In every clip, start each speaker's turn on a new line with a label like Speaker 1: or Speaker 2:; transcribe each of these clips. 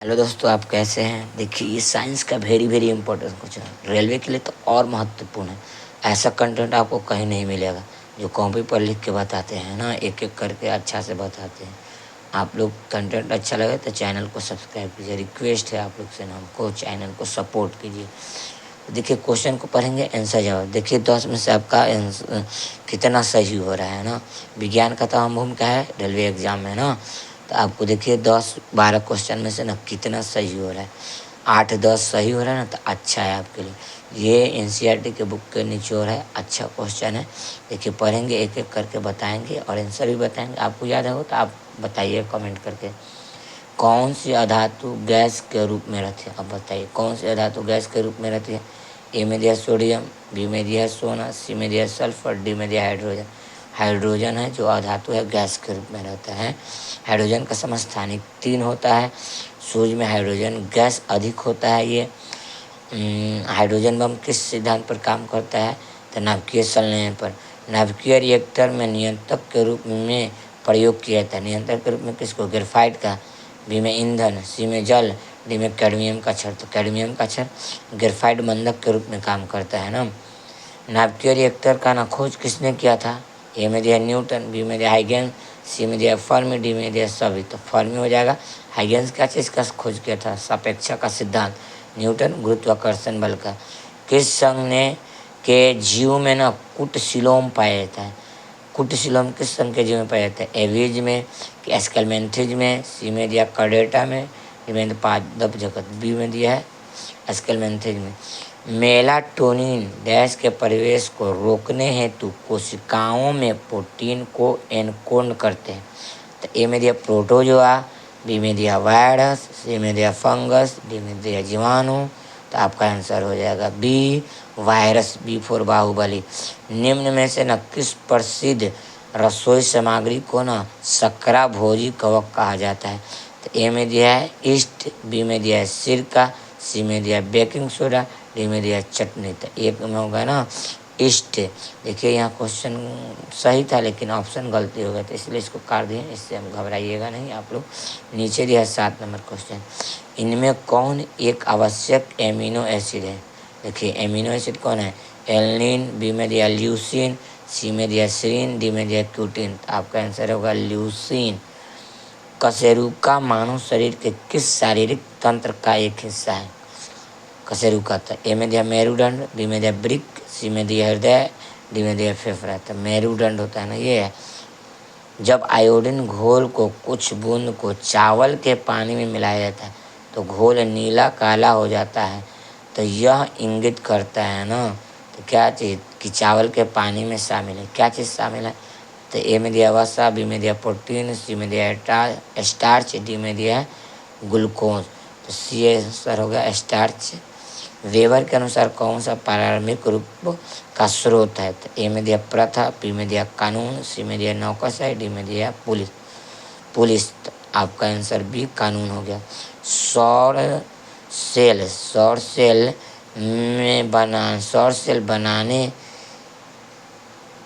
Speaker 1: Hello दोस्तों, आप कैसे हैं? देखिए, ये साइंस का वेरी वेरी इंपॉर्टेंट क्वेश्चन है। रेलवे के लिए तो और महत्वपूर्ण है। ऐसा कंटेंट आपको कहीं नहीं मिलेगा जो कॉपी पर लिख के बताते हैं ना, एक एक करके अच्छा से बताते हैं। आप लोग कंटेंट अच्छा लगे तो चैनल को सब्सक्राइब कीजिए। रिक्वेस्ट है आप लोग से ना, हमको चैनल को सपोर्ट कीजिए। देखिए, क्वेश्चन को पढ़ेंगे, आंसर जवाब। देखिए, 10 में से आपका कितना सही हो रहा है ना। विज्ञान का तो अहम भूमिका है रेलवे एग्जाम में ना। तो आपको देखिए 10-12 क्वेश्चन में से ना कितना सही हो रहा है। 8-10 सही हो रहा है ना, तो अच्छा है आपके लिए। ये एनसीईआरटी के बुक के निचोड़ है, अच्छा क्वेश्चन है। देखिए, पढ़ेंगे, एक एक करके बताएंगे और आंसर भी बताएंगे। आपको याद हो तो आप बताइए कमेंट करके। कौन सी अधातु गैस के रूप में रहती है? अब बताइए, कौन सी अधातु गैस के रूप में रहती है? ए में दिया सोडियम, बी में दिया सोना, सी में दिया सल्फर, डी में दिया हाइड्रोजन। हाइड्रोजन है जो अधातु है, गैस के रूप में रहता है। हाइड्रोजन का समस्थानिक 3 होता है। सूर्य में हाइड्रोजन गैस अधिक होता है। ये हाइड्रोजन बम किस सिद्धांत पर काम करता है? तो नाभिकीय संलयन पर। नाभिकीय रिएक्टर में नियंत्रक के रूप में प्रयोग किया जाता है। नियंत्रक के रूप में किसको? ग्रेफाइट का। बी में ईंधन, सी में जल, डी में कैडमियम का क्षार। तो कैडमियम का क्षार ग्रेफाइट बंधक के रूप में काम करता है ना। नाभिकीय रिएक्टर का ना खोज किसने किया था? ए में दिया न्यूटन, बी में दिया हाइगेंस, सी में दिया फर्मी, डी में दिया सभी। तो फर्मी हो जाएगा। हाइगेंस क्या चीज़ का खोज किया था? सापेक्षा का सिद्धांत। न्यूटन गुरुत्वाकर्षण बल का। किस संघ ने के जीव में ना कुटसिलोम पाया जाता है? कुटसिलोम किस संघ के जीव में पाया जाता है? एवीज में कि एस्केलमेंथिज में, सी में दिया कार्डेटा में, डी में पादप जगत, बी में दिया है एस्केलमेंथिज में। मेलाटोनिन डैश के परिवेश को रोकने हेतु कोशिकाओं में प्रोटीन को एनकोड करते हैं। तो ए में दिया प्रोटोजोआ, बी में दिया वायरस, सी में दिया फंगस, डी में दिया जीवाणु। तो आपका आंसर हो जाएगा B virus, B for Baahubali. निम्न में से न किस प्रसिद्ध रसोई सामग्री को ना सकरा भोजी कवक कहा जाता है? तो ए में दिया है ईस्ट, बी में दिया है सिरका, सी में दिया बेकिंग सोडा, डी में दिया चटनी। तो एक में होगा ना ईस्ट। देखिए, यहाँ क्वेश्चन सही था लेकिन ऑप्शन गलती हो गया, तो इसलिए इसको काट दिए। इससे हम घबराइएगा नहीं आप लोग। नीचे दिया है 7 नंबर क्वेश्चन। इनमें कौन एक आवश्यक एमिनो एसिड है? देखिए, एमिनो एसिड कौन है? एलनिन, बी में दिया ल्यूसिन, सी में दिया सीरीन, डी में दिया क्यूटिन। तो आपका आंसर होगा ल्यूसिन। कशेरुका मानव शरीर के किस शारीरिक तंत्र का एक हिस्सा है? कशेरुका। तो ए में दिया मेरुदंड, बी में दिया वृक्क, सी में दिया हृदय, डी में दिया फेफड़ा। तो मेरुदंड होता है ना, ये है। जब आयोडीन घोल को कुछ बूंद को चावल के पानी में मिलाया जाता है तो घोल नीला काला हो जाता है। तो यह इंगित करता है ना, तो क्या चीज़ कि चावल के पानी में शामिल है। क्या चीज़ शामिल है? तो ए में दिया वसा, बी में दिया प्रोटीन, सी में दिया स्टार्च, डी में दिया ग्लूकोज। तो सी आंसर होगा स्टार्च। वेबर के अनुसार कौन सा प्रारंभिक रूप का स्रोत है? तो ए में दिया प्रथा, बी में दिया कानून, सी में दिया नौकरशाही, डी में दिया पुलिस। तो आपका आंसर बी कानून हो गया। सौर सेल बनाने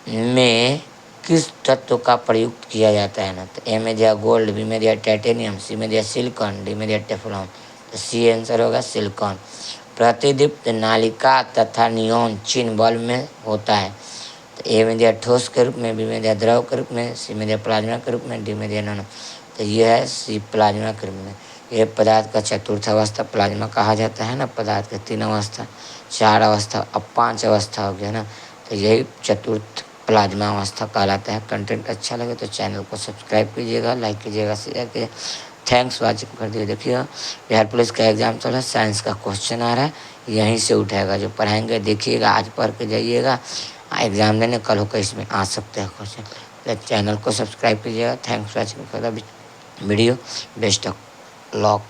Speaker 1: में किस तत्व का प्रयुक्त किया जाता है ना? तो ए में दिया गोल्ड, बी में दिया टाइटेनियम, सी में दिया सिलिकॉन, डी में दिया टेफ्लॉन। तो सी आंसर होगा सिलिकॉन। प्रतिदीप्त नालिका तथा नियॉन चिन्ह बल्ब में होता है। तो ए में दिया ठोस के रूप में, बी में दिया द्रव के रूप में, सी में दिया प्लाज्मा के रूप में, डी में दिया नैनो। तो ये है सी प्लाज्मा के रूप में। यह पदार्थ का चतुर्थ अवस्था प्लाज्मा कहा जाता है ना। पदार्थ के 3 अवस्था, 4 अवस्था, अब 5 अवस्था हो गया ना। तो यही चतुर्थ प्लाज्मा अवस्था कहलाता है। कंटेंट अच्छा लगे तो चैनल को सब्सक्राइब कीजिएगा, लाइक कीजिएगा, शेयर कीजिए। थैंक्स वॉचिंग कर दिए। देखिए, बिहार पुलिस का एग्जाम चल रहा है, साइंस का क्वेश्चन आ रहा है, यहीं से उठाएगा जो पढ़ाएंगे। देखिएगा, आज पढ़ के जाइएगा, एग्जाम देने कल होकर इसमें आ सकते हैं क्वेश्चन। तो चैनल को सब्सक्राइब कीजिएगा। Thanks watching for the video. Best of luck.